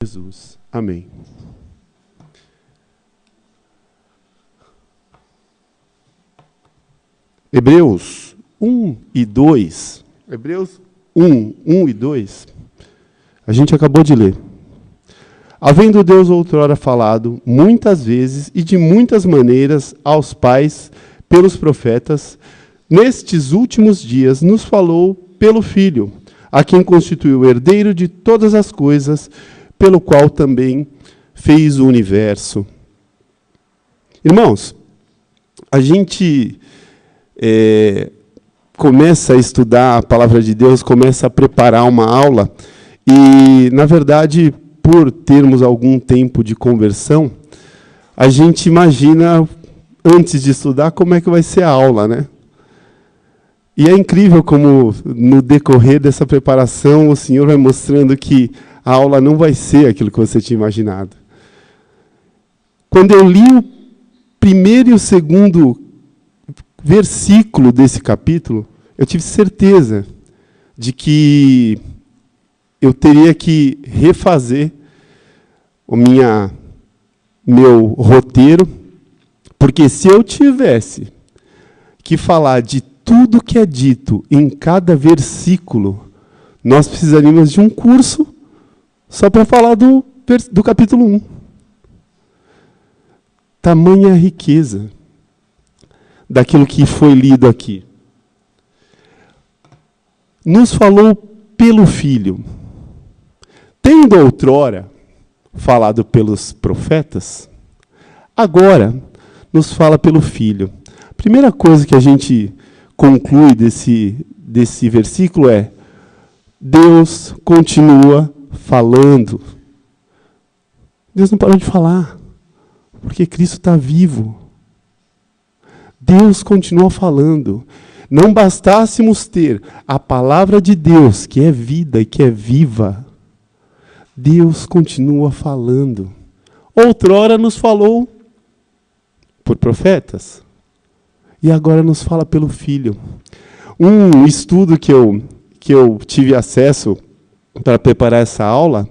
Jesus. Amém. Hebreus 1 e 2. Hebreus 1 e 2. A gente acabou de ler. Havendo Deus outrora falado, muitas vezes e de muitas maneiras, aos pais, pelos profetas, nestes últimos dias nos falou pelo Filho, a quem constituiu o herdeiro de todas as coisas, pelo qual também fez o universo. Irmãos, a gente começa a estudar a palavra de Deus, começa a preparar uma aula, e, na verdade, por termos algum tempo de conversão, a gente imagina, antes de estudar, como é que vai ser a aula, né? E é incrível como, no decorrer dessa preparação, o Senhor vai mostrando que a aula não vai ser aquilo que você tinha imaginado. Quando eu li o primeiro e o segundo versículo desse capítulo, eu tive certeza de que eu teria que refazer o meu roteiro, porque se eu tivesse que falar de tudo que é dito em cada versículo, nós precisaríamos de um curso só para falar do capítulo 1. Tamanha riqueza daquilo que foi lido aqui. Nos falou pelo Filho. Tendo outrora falado pelos profetas, agora nos fala pelo Filho. A primeira coisa que a gente conclui desse versículo é: Deus continua falando. Deus não parou de falar, porque Cristo está vivo. Deus continua falando. Não bastássemos ter a palavra de Deus, que é vida e que é viva, Deus continua falando. Outrora nos falou por profetas, e agora nos fala pelo Filho. Um estudo que eu tive acesso para preparar essa aula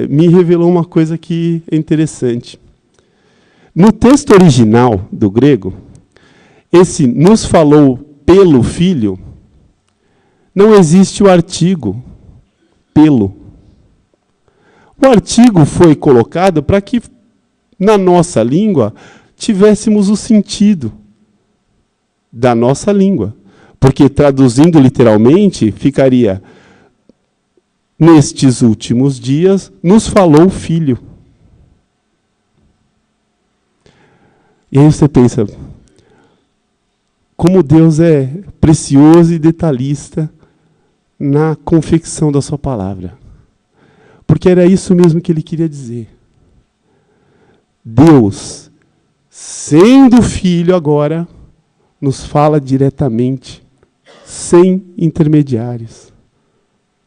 me revelou uma coisa que é interessante. No texto original do grego, esse nos falou pelo Filho, não existe o artigo pelo. O artigo foi colocado para que, na nossa língua, tivéssemos o sentido da nossa língua. Porque, traduzindo literalmente, ficaria: nestes últimos dias, nos falou o Filho. E aí você pensa, como Deus é precioso e detalhista na confecção da sua palavra. Porque era isso mesmo que ele queria dizer. Deus, sendo Filho agora, nos fala diretamente, sem intermediários.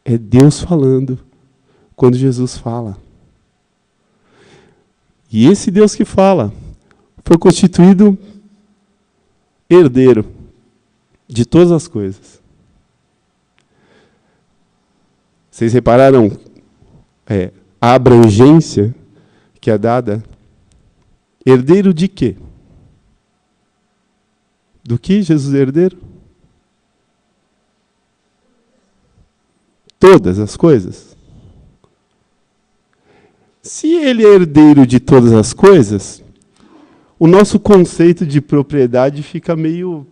É Deus falando quando Jesus fala. E esse Deus que fala foi constituído herdeiro de todas as coisas. Vocês repararam a abrangência que é dada? Herdeiro de quê? Do que Jesus é herdeiro? Todas as coisas. Se ele é herdeiro de todas as coisas, o nosso conceito de propriedade fica meio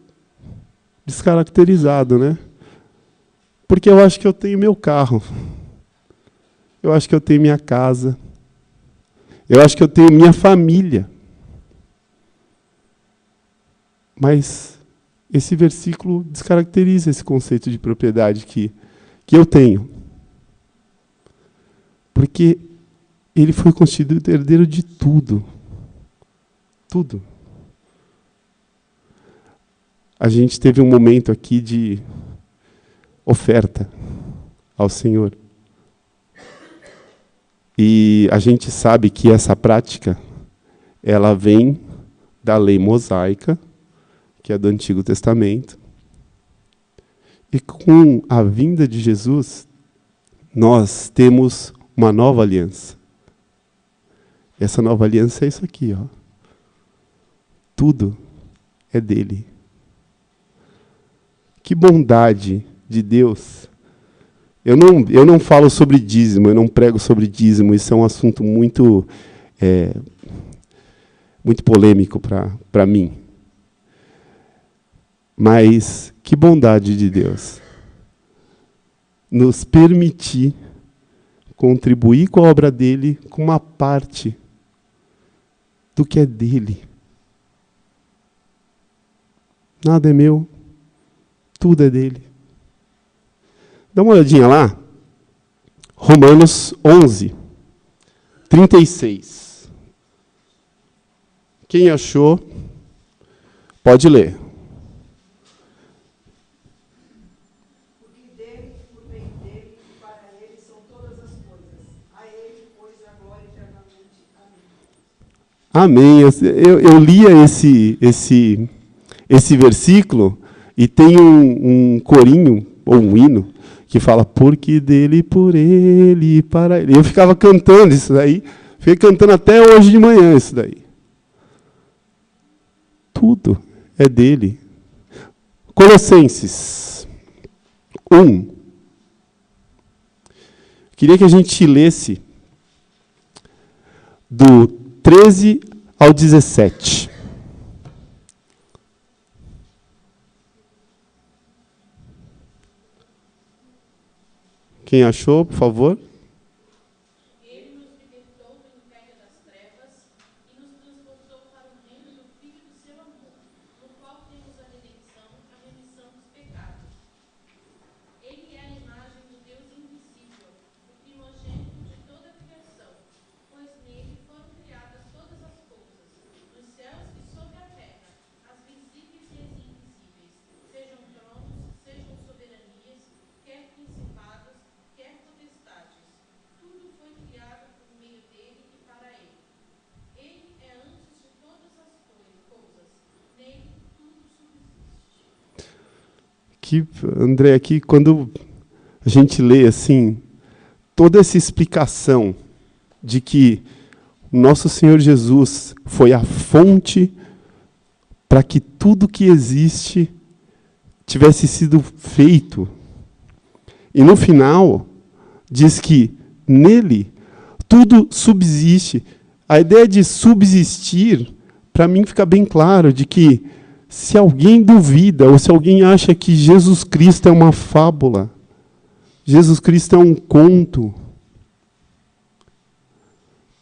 descaracterizado, né? Porque eu acho que eu tenho meu carro. Eu acho que eu tenho minha casa. Eu acho que eu tenho minha família. Mas esse versículo descaracteriza esse conceito de propriedade que eu tenho. Porque ele foi constituído herdeiro de tudo. Tudo. A gente teve um momento aqui de oferta ao Senhor. E a gente sabe que essa prática, ela vem da lei mosaica, que é do Antigo Testamento. E com a vinda de Jesus, nós temos uma nova aliança. Essa nova aliança é isso aqui, ó. Tudo é dele. Que bondade de Deus. Eu não falo sobre dízimo, eu não prego sobre dízimo, isso é um assunto muito polêmico para mim. Mas que bondade de Deus nos permitir contribuir com a obra dele com uma parte do que é dele. Nada é meu, tudo é dele. Dá uma olhadinha lá. Romanos 11, 36. Quem achou, pode ler. Porque dele, por meio dele, e para ele são todas as coisas. A ele, pois, a glória eternamente. Amém. Amém. Eu lia esse versículo e tem um corinho, ou um hino, que fala, porque dele, por ele e para ele. Eu ficava cantando isso daí, fiquei cantando até hoje de manhã isso daí. Tudo é dele. Colossenses 1. Queria que a gente lesse do 13 ao 17. Quem achou, por favor? Ele nos libertou do império das trevas e nos transportou para o reino do Filho do seu amor, no qual temos a redenção, a remissão dos pecados. Ele é a imagem do Deus invisível, o primogênito de toda a criação, pois nele foram criadas todas as coisas, nos céus e sobre a terra, as visíveis e as invisíveis, sejam tronos, sejam soberanias, quer principados, quer potestades. Tudo foi criado por meio dele e para ele. Ele é antes de todas as coisas. Nele tudo subsiste. André, aqui quando a gente lê assim, toda essa explicação de que o nosso Senhor Jesus foi a fonte para que tudo que existe tivesse sido feito. E no final, diz que nele tudo subsiste. A ideia de subsistir, para mim fica bem claro, de que se alguém duvida, ou se alguém acha que Jesus Cristo é uma fábula, Jesus Cristo é um conto,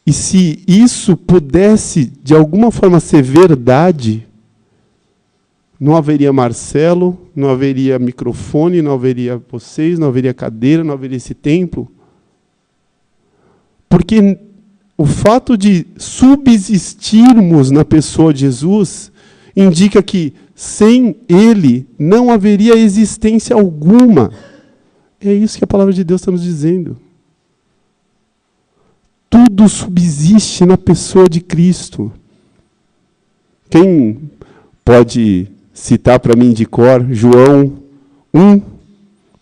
e se isso pudesse, de alguma forma, ser verdade, não haveria Marcelo, não haveria microfone, não haveria vocês, não haveria cadeira, não haveria esse templo. Porque o fato de subsistirmos na pessoa de Jesus indica que sem ele não haveria existência alguma. É isso que a palavra de Deus está nos dizendo. Tudo subsiste na pessoa de Cristo. Quem pode citar para mim de cor João 1,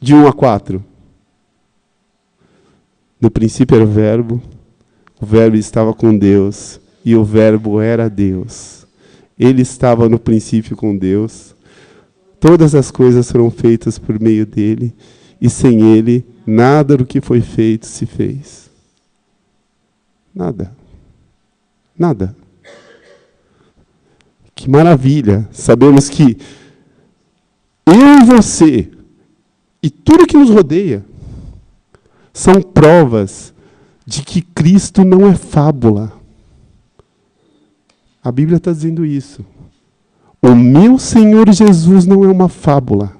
de 1 a 4? No princípio era o verbo estava com Deus, e o verbo era Deus. Ele estava no princípio com Deus. Todas as coisas foram feitas por meio dele, e sem ele, nada do que foi feito se fez. Nada. Nada. Que maravilha. Sabemos que eu e você, e tudo que nos rodeia, são provas de que Cristo não é fábula. A Bíblia está dizendo isso. O meu Senhor Jesus não é uma fábula.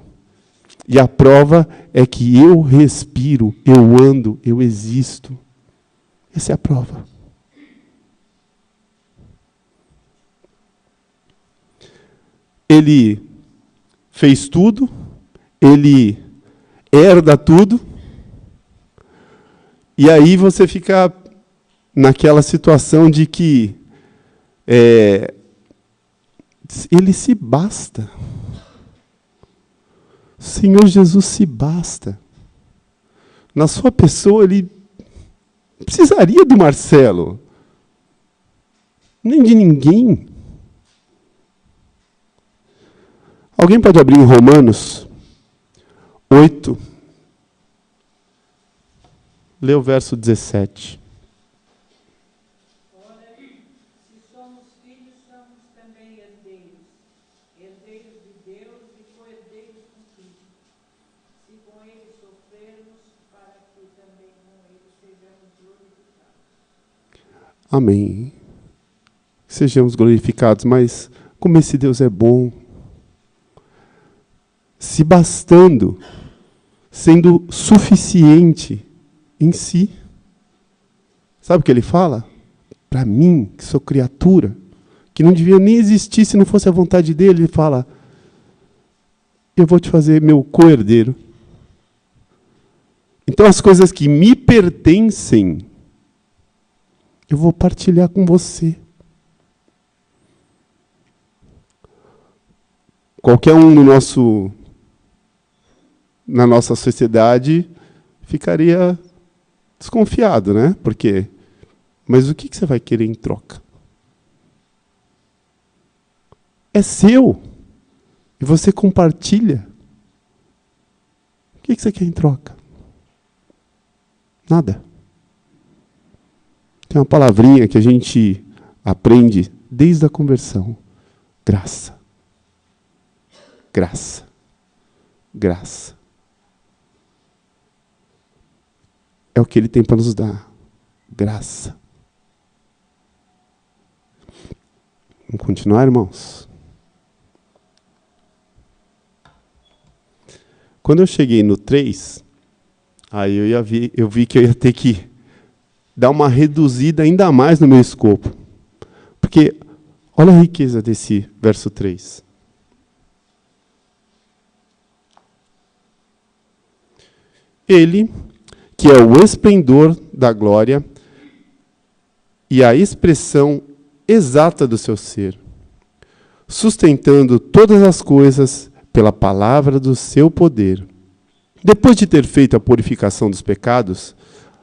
E a prova é que eu respiro, eu ando, eu existo. Essa é a prova. Ele fez tudo, ele herda tudo, e aí você fica naquela situação de que ele se basta. O Senhor Jesus se basta. Na sua pessoa, ele Não precisaria do Marcelo. Nem de ninguém. Alguém pode abrir em Romanos 8. Lê o verso 17. Ora, se somos filhos, somos também herdeiros, herdeiros de Deus e co-herdeiros com Cristo. Se com Ele sofrermos, para que também com Ele sejamos glorificados. Amém. Sejamos glorificados, mas como esse Deus é bom, se bastando, sendo suficiente em si. Sabe o que ele fala? Para mim, que sou criatura, que não devia nem existir se não fosse a vontade dele, ele fala, eu vou te fazer meu co-herdeiro. Então as coisas que me pertencem, eu vou partilhar com você. Qualquer um na nossa sociedade ficaria desconfiado, né? Porque, mas o que você vai querer em troca? É seu. E você compartilha. O que você quer em troca? Nada. Tem uma palavrinha que a gente aprende desde a conversão. Graça. Graça. Graça. É o que ele tem para nos dar. Graça. Vamos continuar, irmãos? Quando eu cheguei no 3, aí eu vi que eu ia ter que dar uma reduzida ainda mais no meu escopo. Porque olha a riqueza desse verso 3. Ele, que é o esplendor da glória e a expressão exata do seu ser, sustentando todas as coisas pela palavra do seu poder. Depois de ter feito a purificação dos pecados,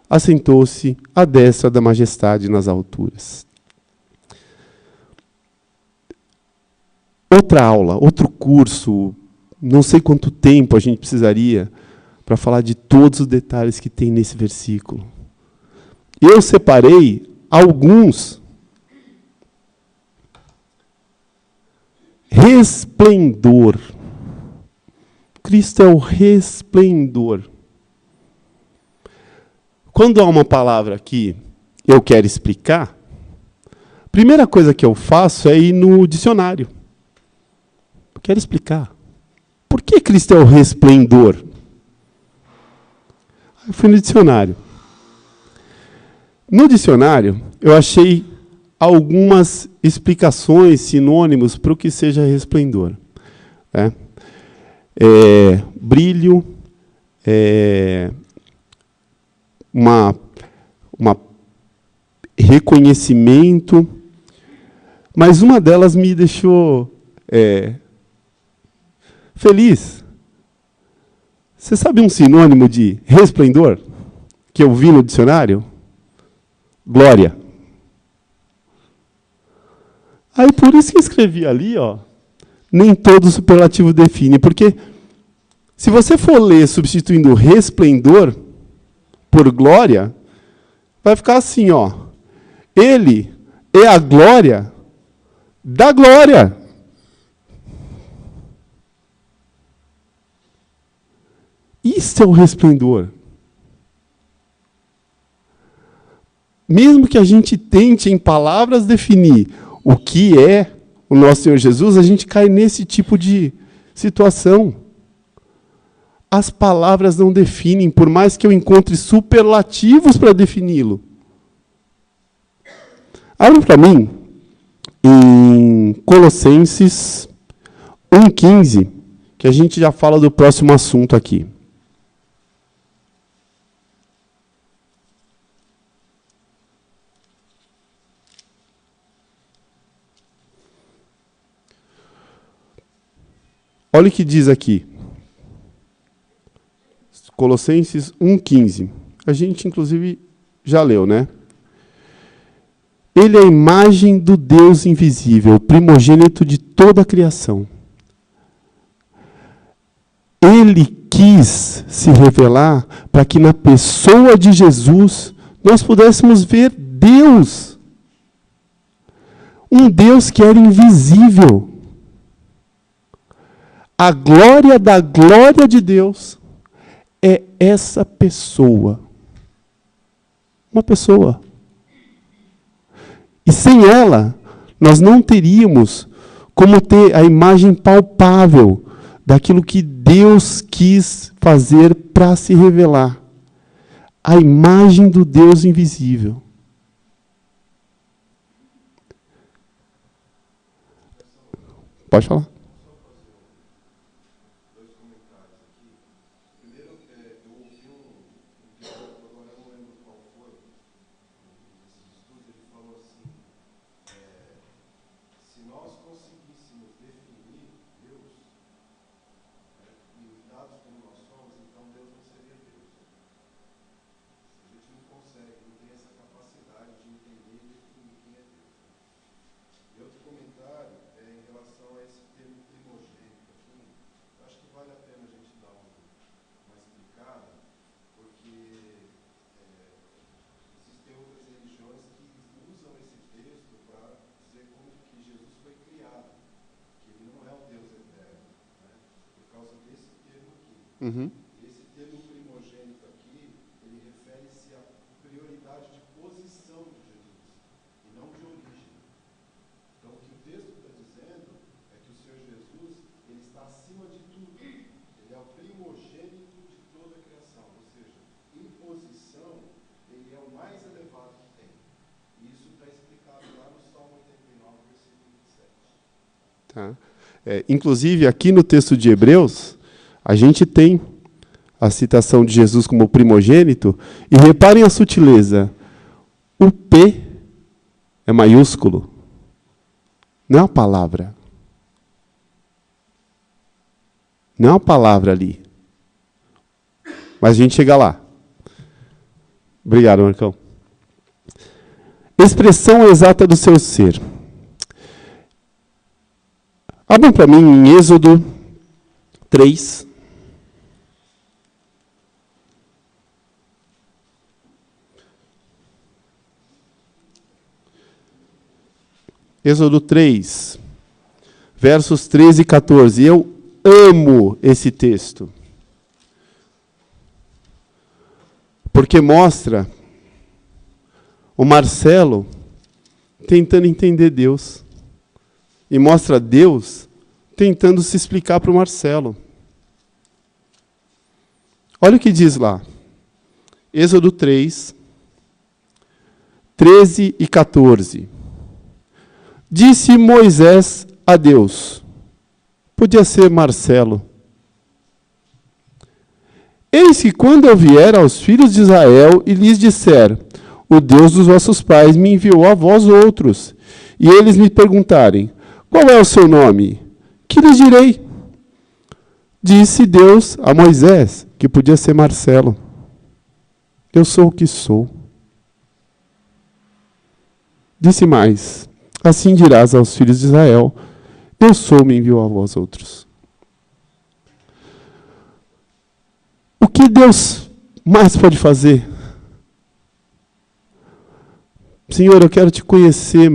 assentou-se à destra da majestade nas alturas. Outra aula, outro curso, não sei quanto tempo a gente precisaria para falar de todos os detalhes que tem nesse versículo. Eu separei alguns. Resplendor. Cristo é o resplendor. Quando há uma palavra que eu quero explicar, a primeira coisa que eu faço é ir no dicionário. Eu quero explicar. Por que Cristo é o resplendor? Eu fui no dicionário. No dicionário, eu achei algumas explicações, sinônimos para o que seja resplendor. Brilho, uma reconhecimento, mas uma delas me deixou feliz. Você sabe um sinônimo de resplendor que eu vi no dicionário? Glória. Aí por isso que eu escrevi ali, ó, nem todo superlativo define, porque se você for ler substituindo resplendor por glória, vai ficar assim, ó. Ele é a glória da glória. Isso é o resplendor. Mesmo que a gente tente em palavras definir o que é o nosso Senhor Jesus, a gente cai nesse tipo de situação. As palavras não definem, por mais que eu encontre superlativos para defini-lo. Abra para mim em Colossenses 1,15, que a gente já fala do próximo assunto aqui. Olha o que diz aqui. Colossenses 1,15. A gente, inclusive, já leu, né? Ele é a imagem do Deus invisível, primogênito de toda a criação. Ele quis se revelar para que na pessoa de Jesus nós pudéssemos ver Deus. Um Deus que era invisível. A glória da glória de Deus é essa pessoa. Uma pessoa. E sem ela, nós não teríamos como ter a imagem palpável daquilo que Deus quis fazer para se revelar. A imagem do Deus invisível. Pode falar. Uhum. Esse termo primogênito aqui, ele refere-se à prioridade de posição de Jesus, e não de origem. Então, o que o texto está dizendo é que o Senhor Jesus, ele está acima de tudo. Ele é o primogênito de toda a criação. Ou seja, em posição, ele é o mais elevado que tem. E isso está explicado lá no Salmo 89, versículo 27. Tá. Inclusive, aqui no texto de Hebreus, a gente tem a citação de Jesus como primogênito, e reparem a sutileza. O P é maiúsculo. Não é uma palavra. Não é uma palavra ali. Mas a gente chega lá. Obrigado, Marcão. Expressão exata do seu ser. Abram para mim em Êxodo 3. Êxodo 3, versos 13 e 14. Eu amo esse texto. Porque mostra o Marcelo tentando entender Deus. E mostra Deus tentando se explicar para o Marcelo. Olha o que diz lá. Êxodo 3, 13 e 14. Disse Moisés a Deus. Podia ser Marcelo. Eis que quando eu vier aos filhos de Israel e lhes disser, o Deus dos vossos pais me enviou a vós outros, e eles me perguntarem, qual é o seu nome? Que lhes direi? Disse Deus a Moisés, que podia ser Marcelo. Eu sou o que sou. Disse mais, assim dirás aos filhos de Israel, eu sou, me enviou a vós outros. O que Deus mais pode fazer? Senhor, eu quero te conhecer,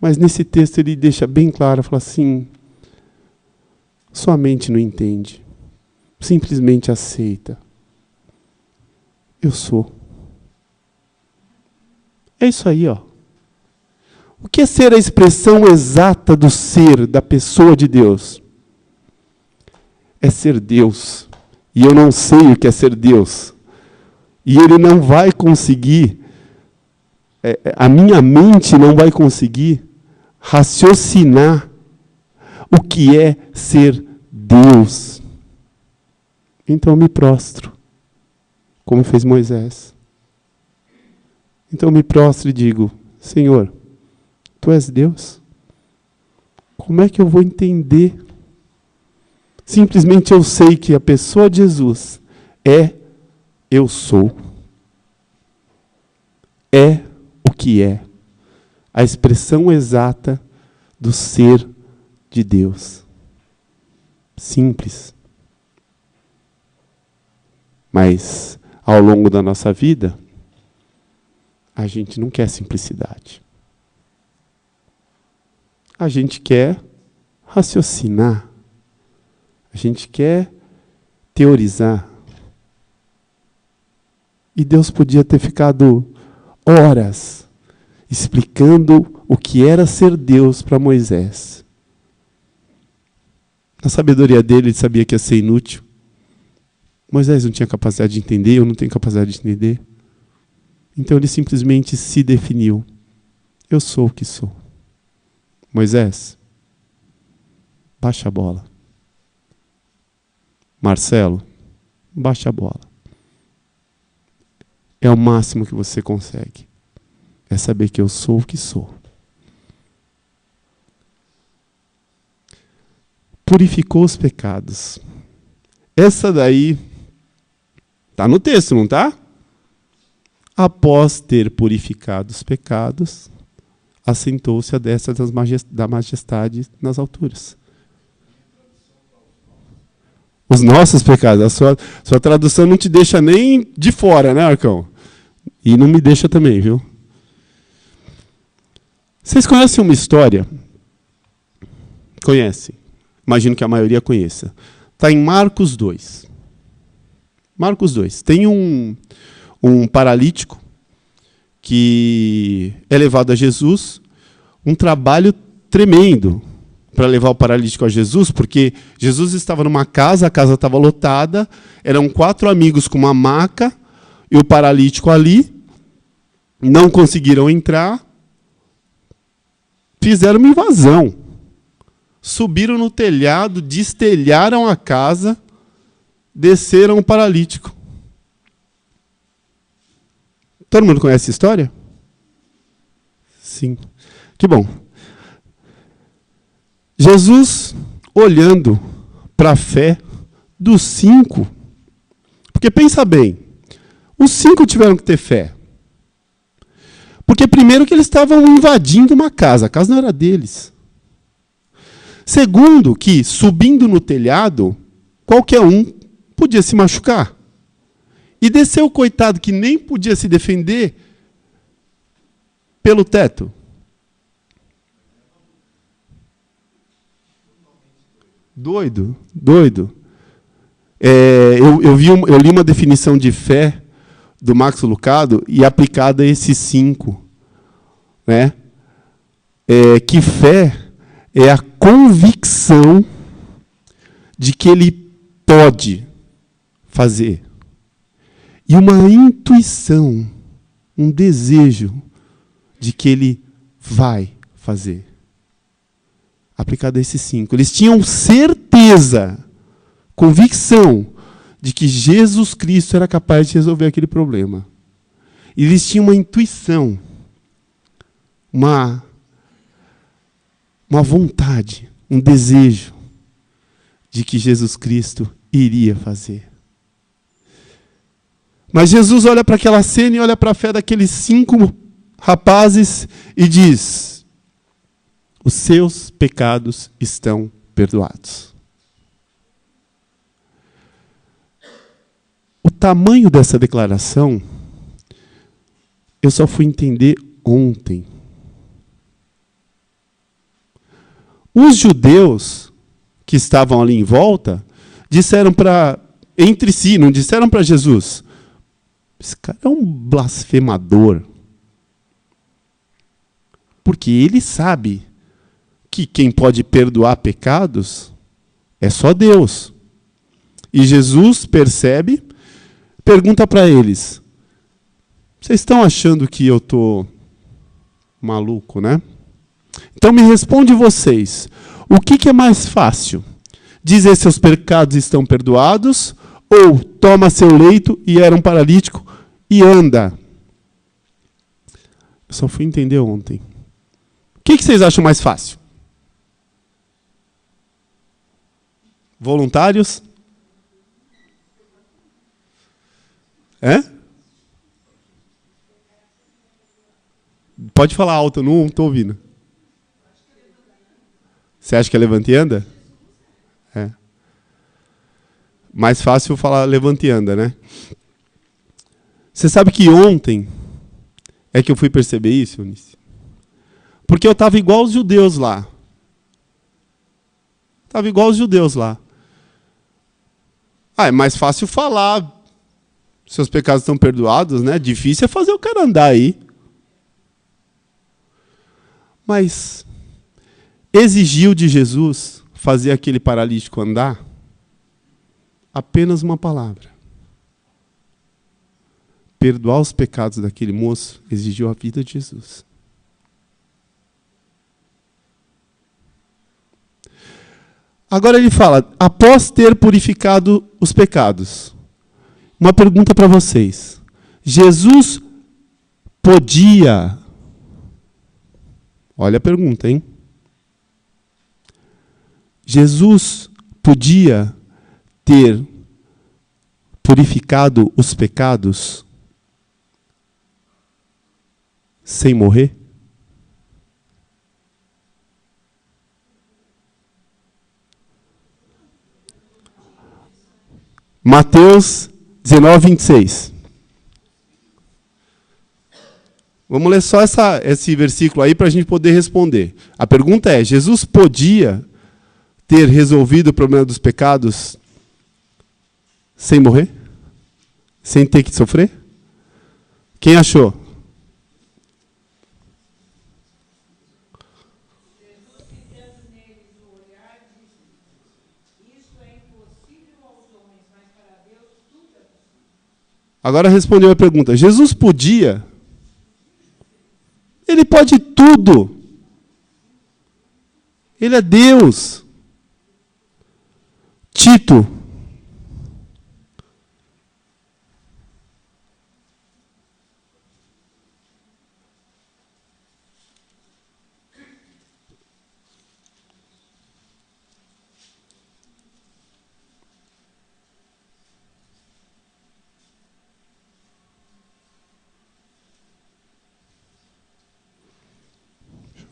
mas nesse texto ele deixa bem claro, fala assim, sua mente não entende, simplesmente aceita. Eu sou. É isso aí, ó. O que é ser a expressão exata do ser, da pessoa de Deus? É ser Deus. E eu não sei o que é ser Deus. E ele não vai conseguir, a minha mente não vai conseguir raciocinar o que é ser Deus. Então eu me prostro, como fez Moisés. Então eu me prostro e digo, Senhor, Tu és Deus? Como é que eu vou entender? Simplesmente eu sei que a pessoa de Jesus é eu sou. é o que é. A expressão exata do ser de Deus. Simples. Mas, ao longo da nossa vida, a gente não quer simplicidade. A gente quer raciocinar. A gente quer teorizar. E Deus podia ter ficado horas explicando o que era ser Deus para Moisés. Na sabedoria dele, ele sabia que ia ser inútil. Moisés não tinha capacidade de entender, eu não tenho capacidade de entender. Então ele simplesmente se definiu. Eu sou o que sou. Moisés, baixa a bola. Marcelo, baixa a bola. É o máximo que você consegue. É saber que eu sou o que sou. Purificou os pecados. Essa daí está no texto, não está? Após ter purificado os pecados, assentou-se à destra da majestade nas alturas. Os nossos pecados. A sua tradução não te deixa nem de fora, né, Arcão? E não me deixa também, viu? Vocês conhecem uma história? Conhecem. Imagino que a maioria conheça. Está em Marcos 2. Marcos 2. Tem um paralítico que é levado a Jesus. Um trabalho tremendo para levar o paralítico a Jesus, porque Jesus estava numa casa, a casa estava lotada, eram 4 amigos com uma maca, e o paralítico ali, não conseguiram entrar, fizeram uma invasão. Subiram no telhado, destelharam a casa, desceram o paralítico. Todo mundo conhece essa história? Sim. Que bom. Jesus, olhando para a fé dos 5, porque pensa bem, os 5 tiveram que ter fé. Porque primeiro que eles estavam invadindo uma casa, a casa não era deles. Segundo que, subindo no telhado, qualquer um podia se machucar. E desceu o coitado que nem podia se defender pelo teto. Doido. Eu li uma definição de fé do Max Lucado e aplicada a esses 5. Né? Que fé é a convicção de que ele pode fazer. E uma intuição, um desejo de que ele vai fazer. Aplicado a esses 5. Eles tinham certeza, convicção, de que Jesus Cristo era capaz de resolver aquele problema. E eles tinham uma intuição, uma vontade, um desejo de que Jesus Cristo iria fazer. Mas Jesus olha para aquela cena e olha para a fé daqueles 5 rapazes e diz: os seus pecados estão perdoados. O tamanho dessa declaração, eu só fui entender ontem. Os judeus que estavam ali em volta disseram entre si, não disseram para Jesus: esse cara é um blasfemador. Porque ele sabe que quem pode perdoar pecados é só Deus. E Jesus percebe, pergunta para eles: vocês estão achando que eu estou maluco, né? Então me responde vocês, o que é mais fácil? Dizer seus pecados estão perdoados, ou toma seu leito e era um paralítico e anda? Eu só fui entender ontem. O que vocês acham mais fácil? Voluntários? Pode falar alto, eu não estou ouvindo. Você acha que é levanta e anda? É. Mais fácil falar levanta e anda, né? Você sabe que ontem é que eu fui perceber isso, Eunice? Porque eu estava igual os judeus lá. Estava igual os judeus lá. É mais fácil falar. Seus pecados estão perdoados, né? Difícil é fazer o cara andar aí. Mas exigiu de Jesus fazer aquele paralítico andar apenas uma palavra. Perdoar os pecados daquele moço exigiu a vida de Jesus. Agora ele fala, após ter purificado os pecados. Uma pergunta para vocês. Jesus podia... Olha a pergunta, hein? Jesus podia ter purificado os pecados sem morrer? Mateus 19, 26. Vamos ler só esse versículo aí para a gente poder responder. A pergunta é, Jesus podia ter resolvido o problema dos pecados sem morrer? Sem ter que sofrer? Quem achou? Jesus, fitando neles o olhar, disse: Isto é impossível aos homens, mas para Deus tudo é possível. Agora respondeu a pergunta. Jesus podia? Ele pode tudo. Ele é Deus. Tito.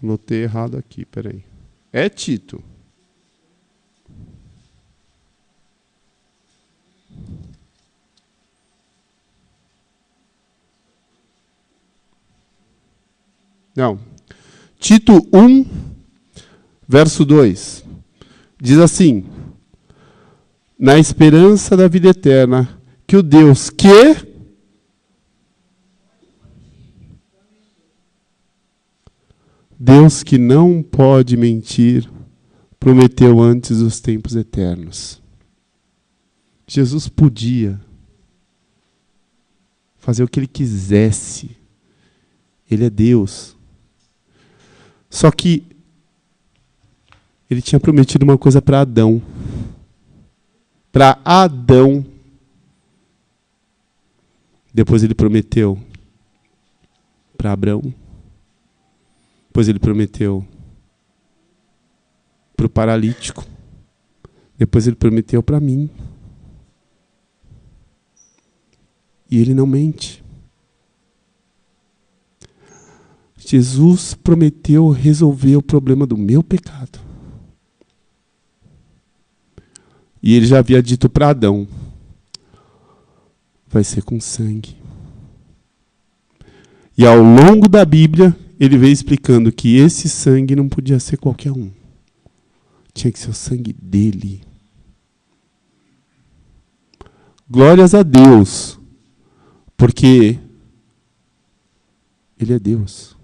Notei errado aqui, peraí. É Tito. Não. Tito 1, verso 2. Diz assim: na esperança da vida eterna, que o Deus que... Deus que não pode mentir, prometeu antes dos tempos eternos. Jesus podia fazer o que ele quisesse. Ele é Deus. Só que ele tinha prometido uma coisa para Adão. Para Adão. Depois ele prometeu para Abraão. Depois ele prometeu para o paralítico. Depois ele prometeu para mim. E ele não mente. Jesus prometeu resolver o problema do meu pecado. E ele já havia dito para Adão: vai ser com sangue. E ao longo da Bíblia, ele veio explicando que esse sangue não podia ser qualquer um. Tinha que ser o sangue dele. Glórias a Deus, porque ele é Deus.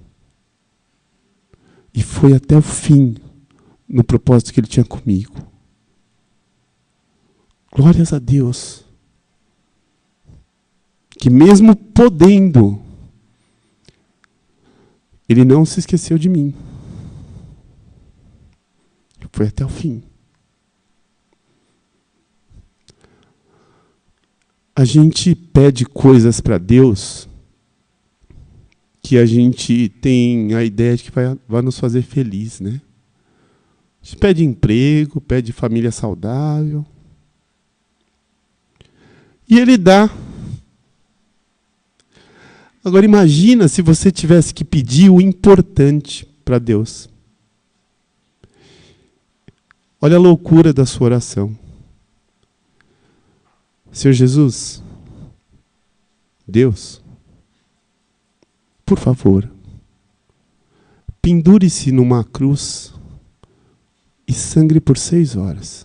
E foi até o fim no propósito que ele tinha comigo. Glórias a Deus. Que mesmo podendo, ele não se esqueceu de mim. Foi até o fim. A gente pede coisas para Deus que a gente tem a ideia de que vai nos fazer feliz, né? A gente pede emprego, pede família saudável. E ele dá. Agora imagina se você tivesse que pedir o importante para Deus. Olha a loucura da sua oração. Senhor Jesus, Deus, por favor, pendure-se numa cruz e sangre por 6 horas.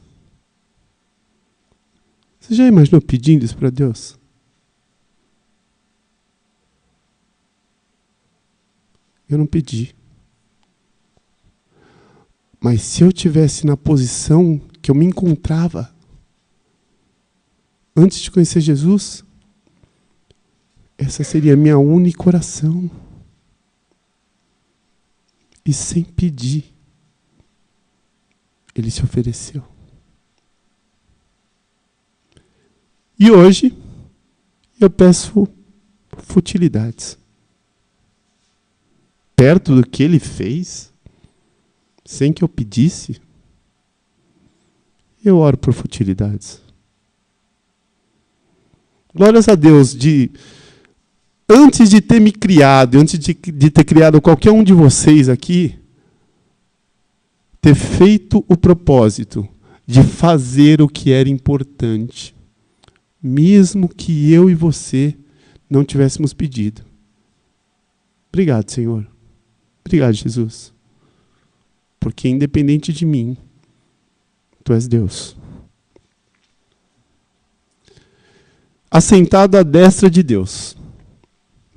Você já imaginou pedindo isso para Deus? Eu não pedi. Mas se eu tivesse na posição que eu me encontrava antes de conhecer Jesus, essa seria a minha única oração. E sem pedir, Ele se ofereceu. E hoje, eu peço futilidades. Perto do que Ele fez, sem que eu pedisse, eu oro por futilidades. Glórias a Deus, antes de ter me criado, antes de ter criado qualquer um de vocês aqui, ter feito o propósito de fazer o que era importante, mesmo que eu e você não tivéssemos pedido. Obrigado, Senhor. Obrigado, Jesus. Porque independente de mim, Tu és Deus. Assentado à destra de Deus.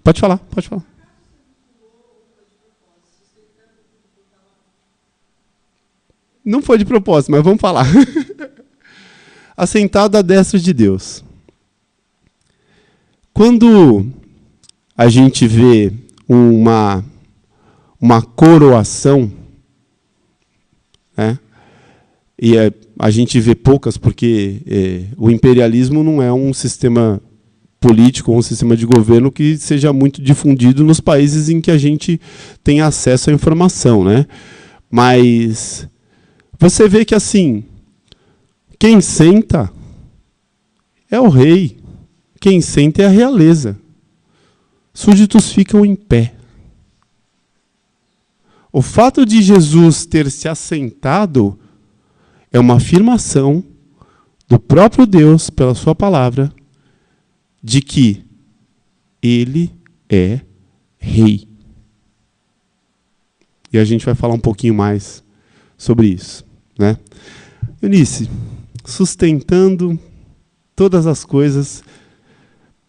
Pode falar, pode falar. Não foi de propósito, mas vamos falar. Assentado à destra de Deus. Quando a gente vê uma coroação, né? E a gente vê poucas, porque o imperialismo não é um sistema político ou um sistema de governo que seja muito difundido nos países em que a gente tem acesso à informação, né? Mas você vê que, assim, quem senta é o rei, quem senta é a realeza. Súditos ficam em pé. O fato de Jesus ter se assentado é uma afirmação do próprio Deus, pela sua palavra, de que Ele é rei. E a gente vai falar um pouquinho mais sobre isso, né? Eunice, sustentando todas as coisas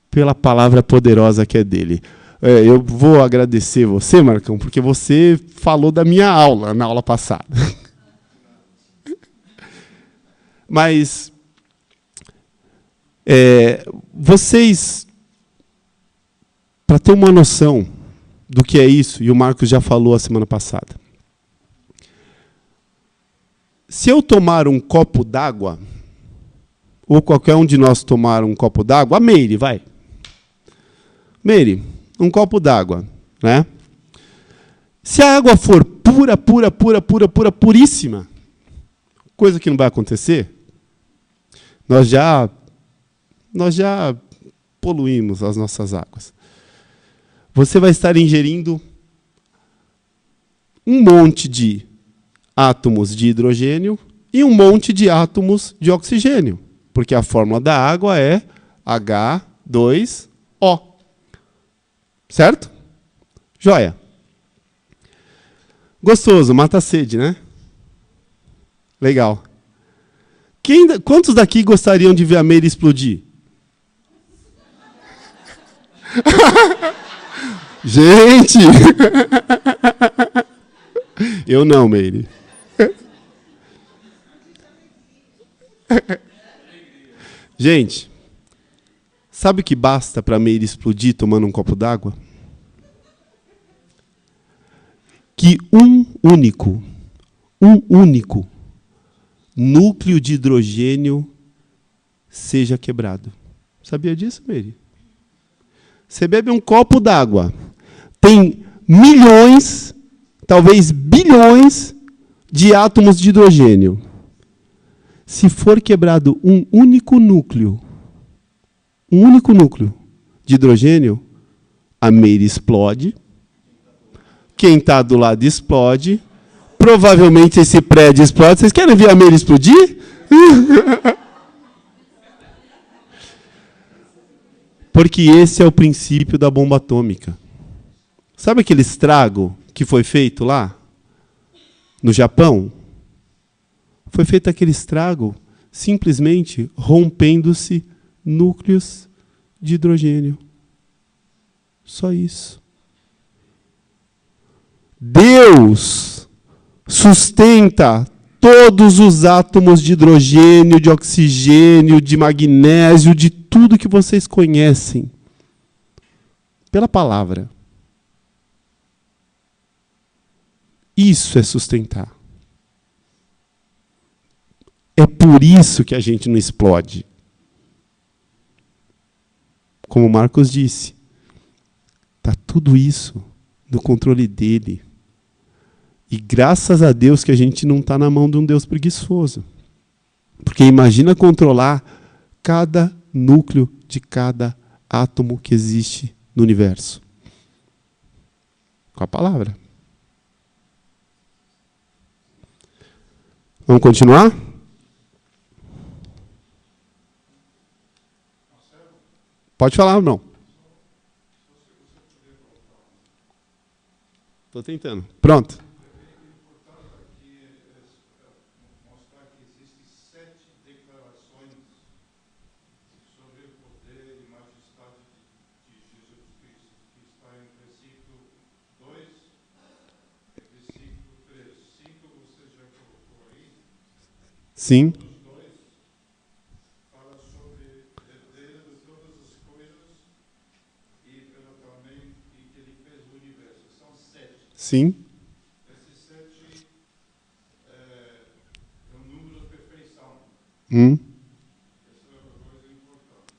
pela palavra poderosa que é dele. Eu vou agradecer você, Marcão, porque você falou da minha aula, na aula passada. Mas vocês, para ter uma noção do que é isso, e o Marcos já falou a semana passada, se eu tomar um copo d'água, ou qualquer um de nós tomar um copo d'água, a Meire, vai. Meire, um copo d'água, né? Se a água for pura, puríssima, coisa que não vai acontecer, nós já poluímos as nossas águas. Você vai estar ingerindo um monte de átomos de hidrogênio e um monte de átomos de oxigênio, porque a fórmula da água é H2O. Certo? Joia. Gostoso, mata a sede, né? Legal. Quantos daqui gostariam de ver a Meire explodir? Gente! Eu não, Meire. Gente, sabe o que basta para a Meire explodir tomando um copo d'água? Que um único núcleo de hidrogênio seja quebrado. Sabia disso, Meire? Você bebe um copo d'água, tem milhões, talvez bilhões de átomos de hidrogênio. Se for quebrado um único núcleo de hidrogênio, A Meire explode. Quem está do lado explode. Provavelmente esse prédio explode. Vocês querem ver a Meire explodir? Porque esse é o princípio da bomba atômica. Sabe aquele estrago que foi feito lá? No Japão? Foi feito aquele estrago simplesmente rompendo-se núcleos de hidrogênio. Só isso. Deus sustenta todos os átomos de hidrogênio, de oxigênio, de magnésio, de tudo que vocês conhecem. Pela palavra. Isso é sustentar. É por isso que a gente não explode. Como o Marcos disse, está tudo isso no controle dele. E graças a Deus que a gente não está na mão de um Deus preguiçoso. Porque imagina controlar cada núcleo de cada átomo que existe no universo. Com a palavra. Vamos continuar? Pode falar ou não? Estou tentando. Pronto. Mostrar que existem 7 declarações sobre o poder e majestade de Jesus Cristo, que está em versículo 2 e versículo 3. 5 você já colocou aí? Sim. Os dois fala sobre herdeiro de todas as coisas e pelo também e que ele fez o universo. São 7. Sim. Esses 7 é o número da perfeição. Essa é uma coisa importante.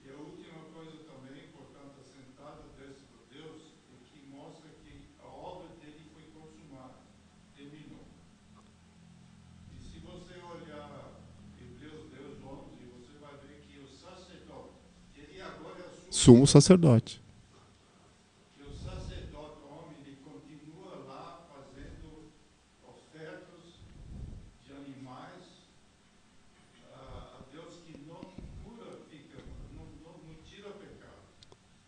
E a última coisa também importante, assentada desse de Deus, é que mostra que a obra dele foi consumada, terminou. E se você olhar Hebreus 11, você vai ver que o sacerdote, ele agora é o Sumo sacerdote. que o sacerdote, homem, ele continua lá fazendo ofertas de animais a Deus que não purifica, não tira pecado.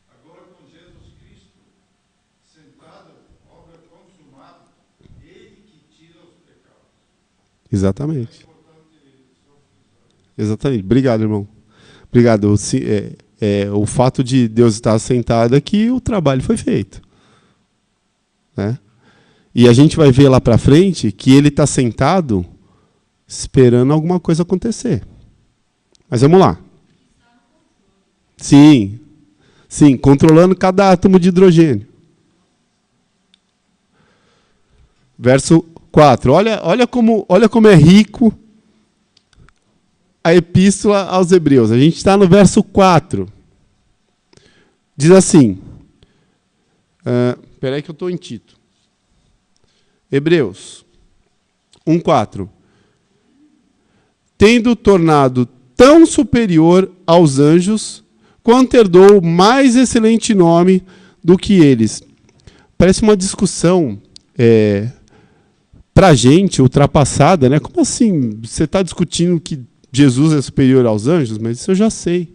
Agora com Jesus Cristo, sentado, obra consumada, ele que tira os pecados. Exatamente. É importante só frisar. Exatamente. Obrigado, irmão. Obrigado. O fato de Deus estar sentado aqui, o trabalho foi feito. Né? E a gente vai ver lá para frente que ele está sentado esperando alguma coisa acontecer. Mas vamos lá. Sim. Sim, controlando cada átomo de hidrogênio. Verso 4. Olha como é rico a epístola aos Hebreus. A gente está no verso 4. Diz assim. Espera aí que eu estou em Tito. Hebreus 1:4. Tendo tornado tão superior aos anjos, quanto herdou mais excelente nome do que eles. Parece uma discussão para a gente ultrapassada, né? Como assim? Você está discutindo que Jesus é superior aos anjos? Mas isso eu já sei.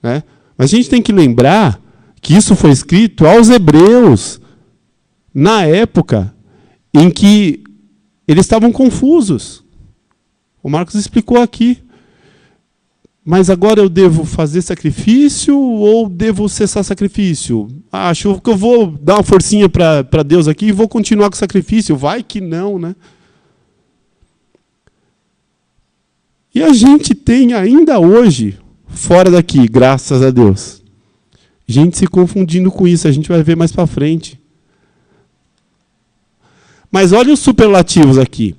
Né? Mas a gente tem que lembrar que isso foi escrito aos hebreus na época em que eles estavam confusos. O Marcos explicou aqui. Mas agora eu devo fazer sacrifício ou devo cessar sacrifício? Acho que eu vou dar uma forcinha para Deus aqui e vou continuar com o sacrifício. Vai que não, né? E a gente tem ainda hoje, fora daqui, graças a Deus, gente se confundindo com isso. A gente vai ver mais para frente. Mas olha os superlativos aqui.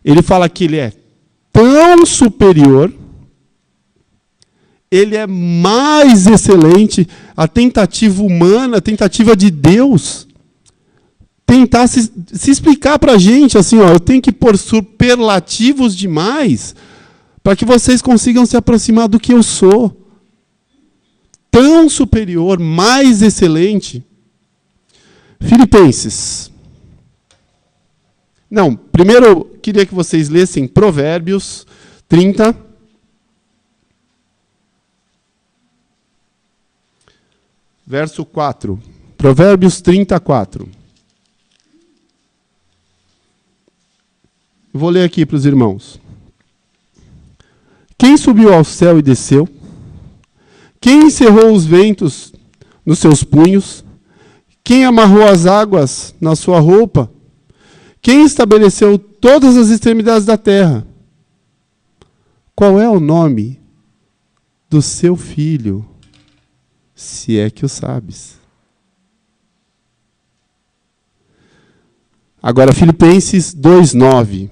Ele fala que ele é tão superior, ele é mais excelente. A tentativa humana, a tentativa de Deus, tentar se explicar para a gente, assim, ó, eu tenho que pôr superlativos demais para que vocês consigam se aproximar do que eu sou. tão superior, mais excelente. Filipenses. Não, primeiro eu queria que vocês lessem Provérbios 30. Verso 4. Provérbios 34. Eu vou ler aqui para os irmãos. Quem subiu ao céu e desceu? Quem encerrou os ventos nos seus punhos? Quem amarrou as águas na sua roupa? Quem estabeleceu todas as extremidades da terra? Qual é o nome do seu filho, se é que o sabes? Agora, Filipenses 2:9.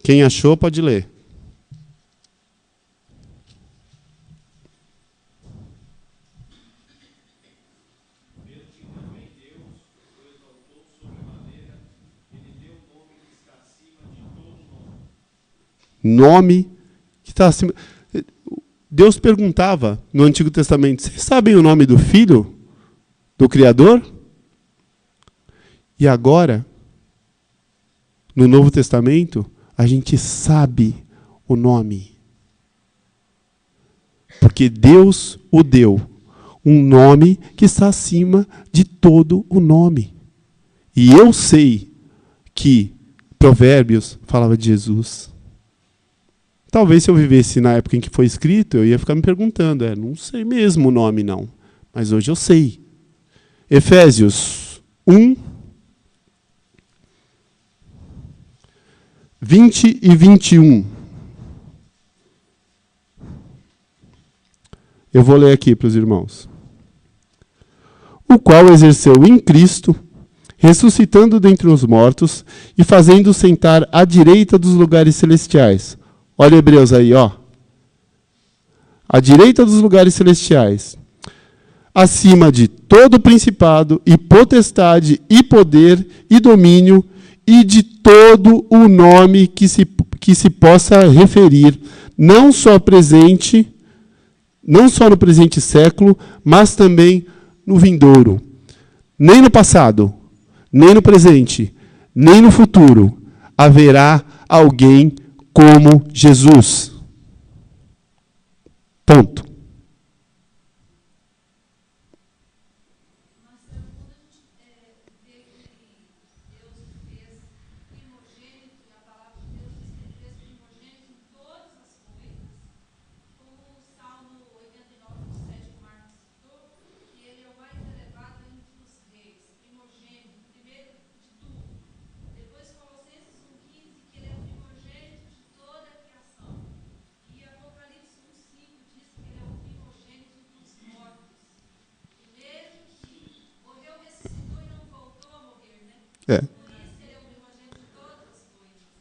Quem achou, pode ler. Nome que está acima. Deus perguntava no Antigo Testamento: vocês sabem o nome do Filho do Criador? E agora, no Novo Testamento, a gente sabe o nome. Porque Deus o deu um nome que está acima de todo o nome. E eu sei que Provérbios falava de Jesus. Talvez se eu vivesse na época em que foi escrito, eu ia ficar me perguntando, não sei mesmo o nome não, mas hoje eu sei. Efésios 1, 20 e 21. Eu vou ler aqui para os irmãos. O qual exerceu em Cristo, ressuscitando dentre os mortos e fazendo sentar à direita dos lugares celestiais. Olha Hebreus aí, ó. À direita dos lugares celestiais. Acima de todo principado e potestade e poder e domínio e de todo o nome que se possa referir, não só no presente século, mas também no vindouro. Nem no passado, nem no presente, nem no futuro haverá alguém como Jesus. Ponto.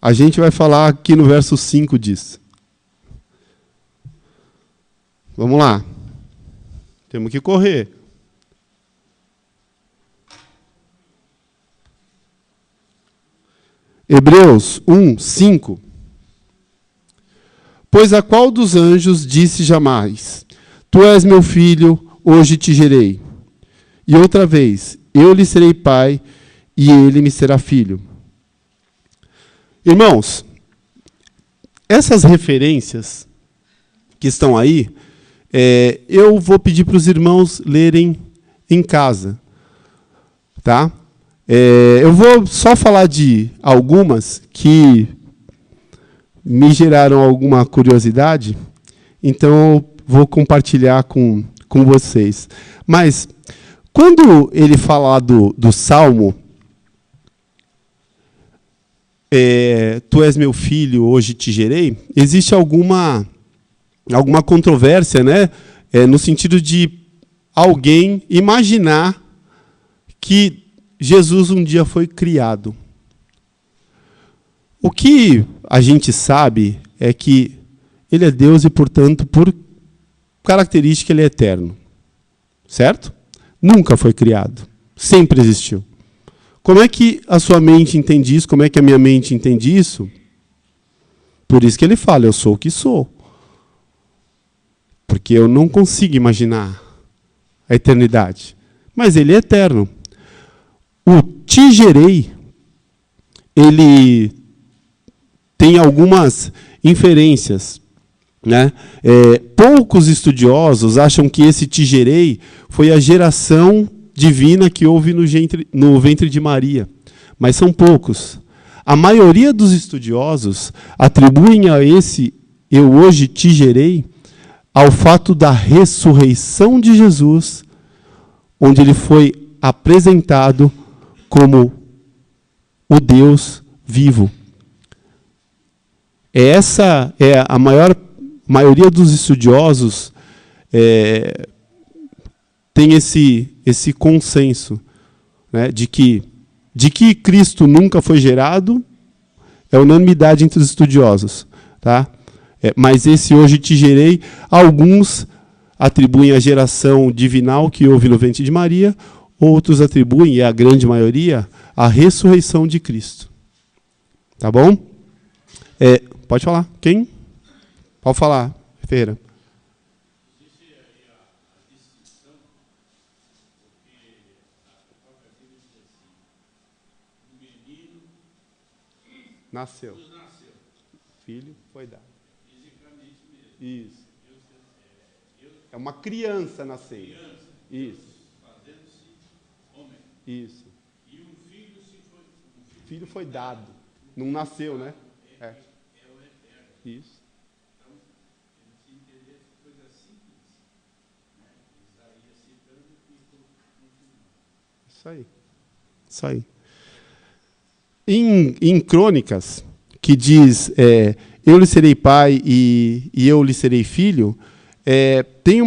A gente vai falar aqui no verso 5 disso. Vamos lá. Temos que correr. Hebreus 1, 5. Pois a qual dos anjos disse jamais: Tu és meu filho, hoje te gerei. E outra vez, eu lhe serei pai, e ele me será filho. Irmãos, essas referências que estão aí, eu vou pedir para os irmãos lerem em casa. Tá? Eu vou só falar de algumas que me geraram alguma curiosidade, então eu vou compartilhar com vocês. Mas, quando ele fala do Salmo, Tu és meu filho, hoje te gerei, existe alguma controvérsia, né? No sentido de alguém imaginar que Jesus um dia foi criado. O que a gente sabe é que ele é Deus e, portanto, por característica, ele é eterno. Certo? Nunca foi criado. Sempre existiu. Como é que a sua mente entende isso? Como é que a minha mente entende isso? Por isso que ele fala, eu sou o que sou. porque eu não consigo imaginar a eternidade. Mas ele é eterno. O te gerei, ele tem algumas inferências, né? Poucos estudiosos acham que esse te gerei foi a geração divina que houve no ventre de Maria, mas são poucos. A maioria dos estudiosos atribuem a esse eu hoje te gerei ao fato da ressurreição de Jesus, onde ele foi apresentado como o Deus vivo. Essa é a maioria dos estudiosos tem esse consenso, né, de que Cristo nunca foi gerado, é unanimidade entre os estudiosos. Tá? Mas esse hoje te gerei, alguns atribuem a geração divinal que houve no ventre de Maria, outros atribuem, e a grande maioria, a ressurreição de Cristo. Tá bom? Pode falar. Quem? Pode falar, Ferreira. Existe aí a distinção, porque a própria Bíblia diz assim, um menino Nasceu. nos nasceu. Filho foi dado. Fisicamente mesmo. Isso. É uma criança nascendo. Criança, Isso. fazendo-se homem. Isso. E um filho se foi. Filho foi dado. Não nasceu, né? É o eterno. Isso. Então, ele se entender coisa simples, né? Isaías citando e confirmando. Isso aí. Isso aí. Em Crônicas, que diz, eu lhe serei pai e eu lhe serei filho, tem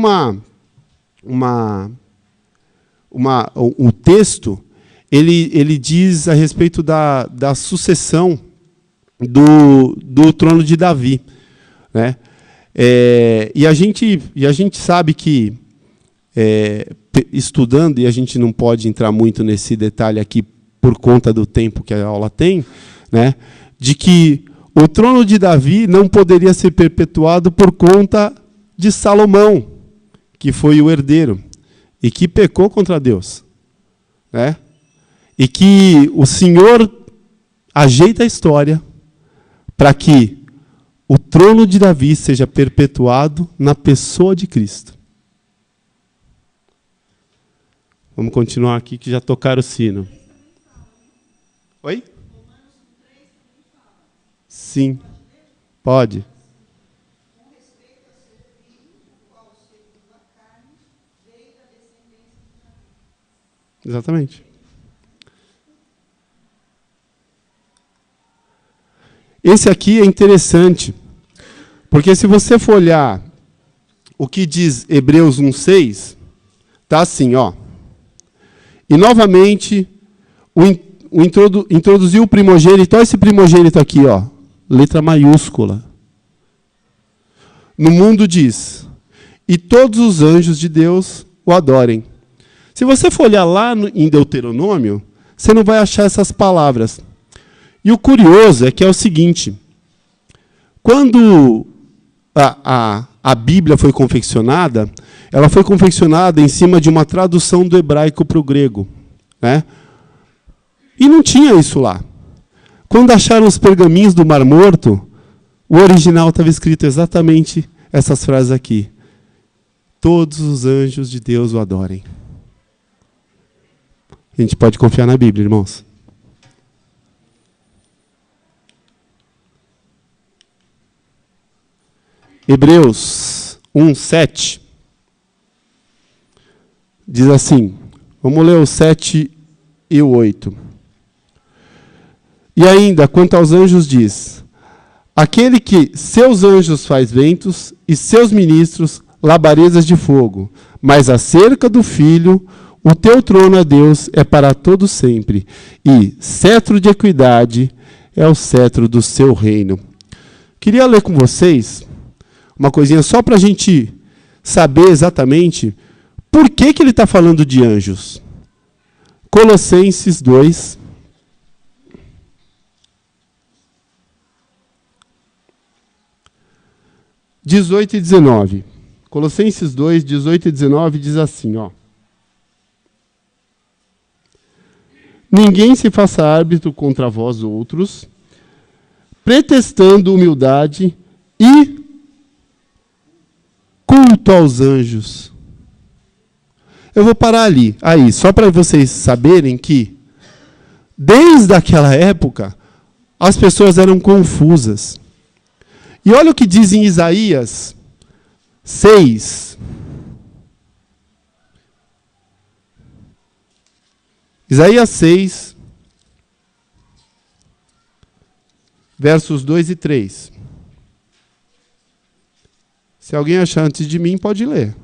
o texto, ele diz a respeito da sucessão do trono de Davi, né? E a gente sabe que, estudando, e a gente não pode entrar muito nesse detalhe aqui por conta do tempo que a aula tem, né, de que o trono de Davi não poderia ser perpetuado por conta de Salomão, que foi o herdeiro, e que pecou contra Deus, né? E que o Senhor ajeita a história para que o trono de Davi seja perpetuado na pessoa de Cristo. Vamos continuar aqui, que já tocaram o sino. Oi? Sim. Pode. Exatamente. Esse aqui é interessante, porque se você for olhar o que diz Hebreus 1:6, tá assim, ó. E novamente introduziu o primogênito, olha esse primogênito aqui, ó, letra maiúscula. No mundo diz: e todos os anjos de Deus o adorem. Se você for olhar lá em Deuteronômio, você não vai achar essas palavras. E o curioso é que é o seguinte: quando a Bíblia foi confeccionada, ela foi confeccionada em cima de uma tradução do hebraico para o grego, né? E não tinha isso lá. Quando acharam os pergaminhos do Mar Morto, o original estava escrito exatamente essas frases aqui: todos os anjos de Deus o adorem. A gente pode confiar na Bíblia, irmãos. Hebreus 1:7 diz assim, vamos ler o 7 e o 8. E ainda, quanto aos anjos diz: aquele que seus anjos faz ventos e seus ministros labaredas de fogo, mas acerca do Filho, o teu trono, ó Deus, é para todo sempre, e cetro de equidade é o cetro do seu reino. Queria ler com vocês uma coisinha só para a gente saber exatamente por que ele está falando de anjos. Colossenses 2. (18 e 19). Colossenses 2, 18 e 19 diz assim, ó. Ninguém se faça árbitro contra vós outros, pretextando humildade e culto aos anjos. Eu vou parar ali, aí, só para vocês saberem que, desde aquela época, as pessoas eram confusas. E olha o que diz em Isaías 6. Isaías 6, versos 2 e 3. Se alguém achar antes de mim, pode ler.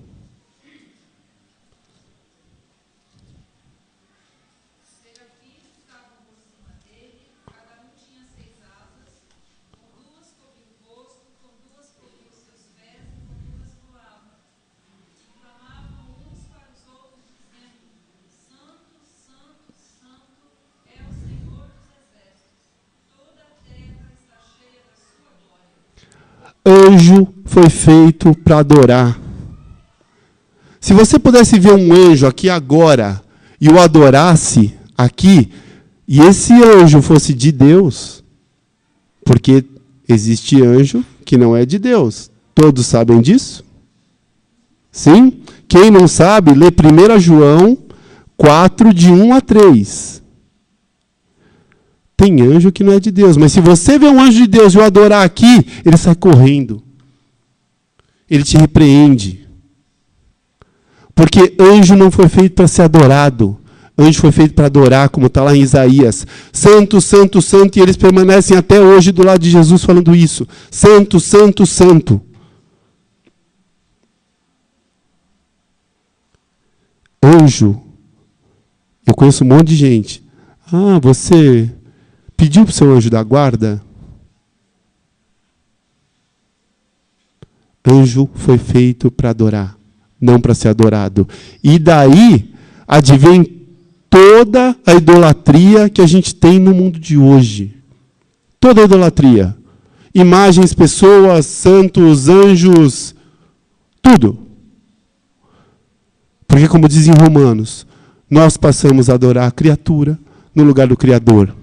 Anjo foi feito para adorar. Se você pudesse ver um anjo aqui agora e o adorasse aqui, e esse anjo fosse de Deus, porque existe anjo que não é de Deus. Todos sabem disso? Sim? Quem não sabe, lê 1 João 4, de 1 a 3. Tem anjo que não é de Deus, mas se você vê um anjo de Deus e o adorar aqui, ele sai correndo. Ele te repreende. Porque anjo não foi feito para ser adorado. Anjo foi feito para adorar, como está lá em Isaías. Santo, santo, santo, e eles permanecem até hoje do lado de Jesus falando isso. Santo, santo, santo. Anjo. Eu conheço um monte de gente. Ah, você pediu para o seu anjo da guarda? Anjo foi feito para adorar, não para ser adorado. E daí advém toda a idolatria que a gente tem no mundo de hoje. Toda a idolatria. Imagens, pessoas, santos, anjos, tudo. Porque, como diz em Romanos, nós passamos a adorar a criatura no lugar do Criador.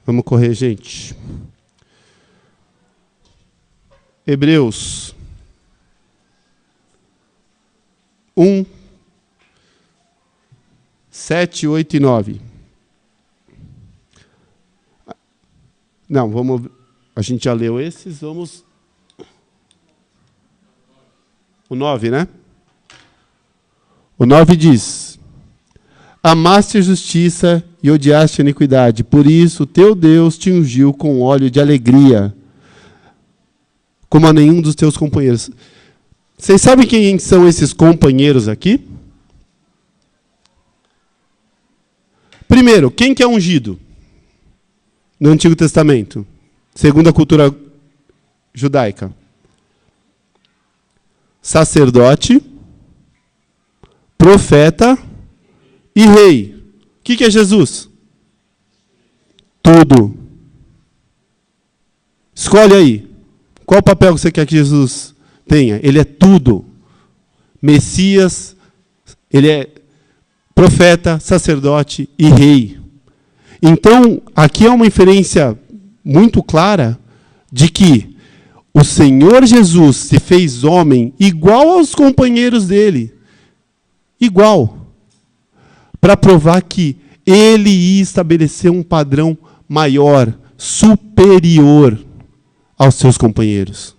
Vamos correr, gente. Hebreus 1, 7, 8 e 9. Não, vamos. A gente já leu esses, vamos. O 9, né? O 9 diz: amaste a justiça e odiaste a iniquidade, por isso o teu Deus te ungiu com óleo de alegria, como a nenhum dos teus companheiros. Vocês sabem quem são esses companheiros aqui? Primeiro, quem que é ungido no Antigo Testamento, segundo a cultura judaica? Sacerdote, profeta e rei. O que é Jesus? Tudo. Escolhe aí. Qual o papel que você quer que Jesus tenha? Ele é tudo. Messias, ele é profeta, sacerdote e rei. Então, aqui é uma inferência muito clara de que o Senhor Jesus se fez homem igual aos companheiros dele. Igual. Para provar que ele ia estabelecer um padrão maior, superior aos seus companheiros.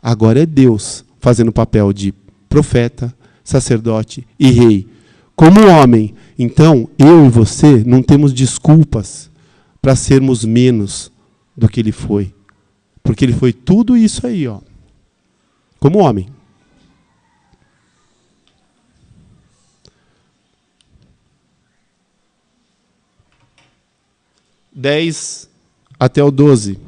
Agora é Deus fazendo o papel de profeta, sacerdote e rei. Como homem, então, eu e você não temos desculpas para sermos menos do que ele foi. Porque ele foi tudo isso aí, ó. Como homem. (10 até o 12).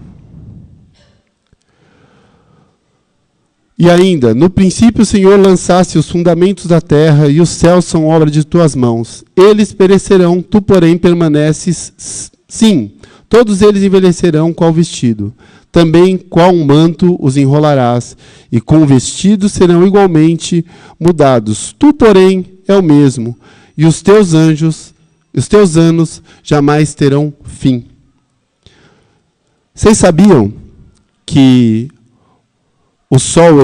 E ainda, no princípio o Senhor lançaste os fundamentos da terra, e os céus são obra de tuas mãos. Eles perecerão, tu, porém, permaneces. Sim, todos eles envelhecerão qual vestido. Também qual um manto os enrolarás, e com o vestido serão igualmente mudados. Tu, porém, é o mesmo, e os teus anos jamais terão fim. Vocês sabiam que o Sol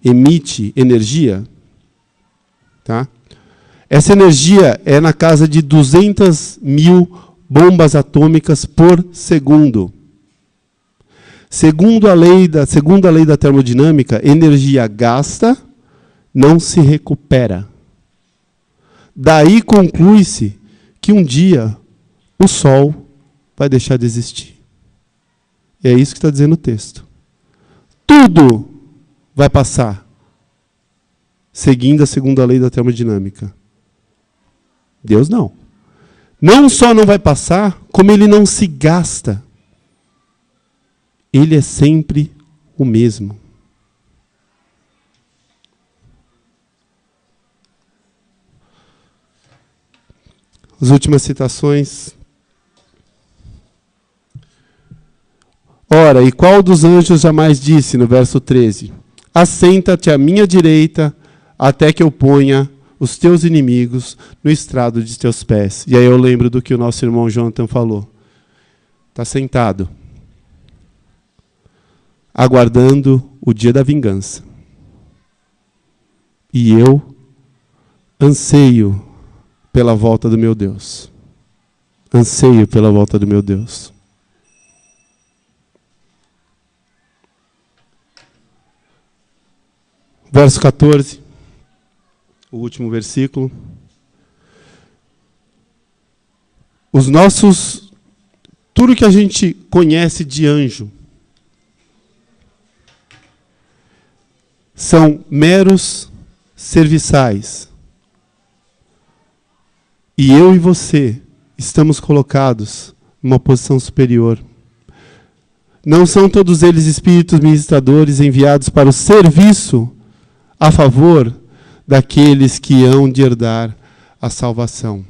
emite energia? Tá? Essa energia é na casa de 200 mil bombas atômicas por segundo. Segundo a lei da termodinâmica, energia gasta não se recupera. Daí conclui-se que um dia o Sol vai deixar de existir. E é isso que está dizendo o texto. Tudo vai passar, seguindo a segunda lei da termodinâmica. Deus não. Não só não vai passar, como ele não se gasta. Ele é sempre o mesmo. As últimas citações. Ora, e qual dos anjos jamais disse, no verso 13, assenta-te à minha direita, até que eu ponha os teus inimigos no estrado de teus pés. E aí eu lembro do que o nosso irmão Jonathan falou. Está sentado, aguardando o dia da vingança. E eu anseio pela volta do meu Deus. Anseio pela volta do meu Deus. Verso 14, o último versículo. Tudo que a gente conhece de anjo são meros serviçais. E eu e você estamos colocados numa posição superior. Não são todos eles espíritos ministradores enviados para o serviço a favor daqueles que hão de herdar a salvação.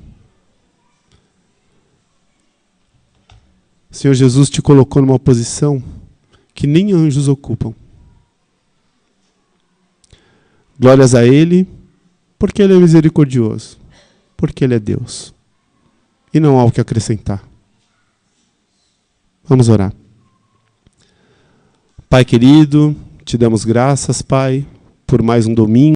O Senhor Jesus te colocou numa posição que nem anjos ocupam. Glórias a Ele, porque Ele é misericordioso, porque Ele é Deus. E não há o que acrescentar. Vamos orar. Pai querido, te damos graças, Pai, por mais um domingo.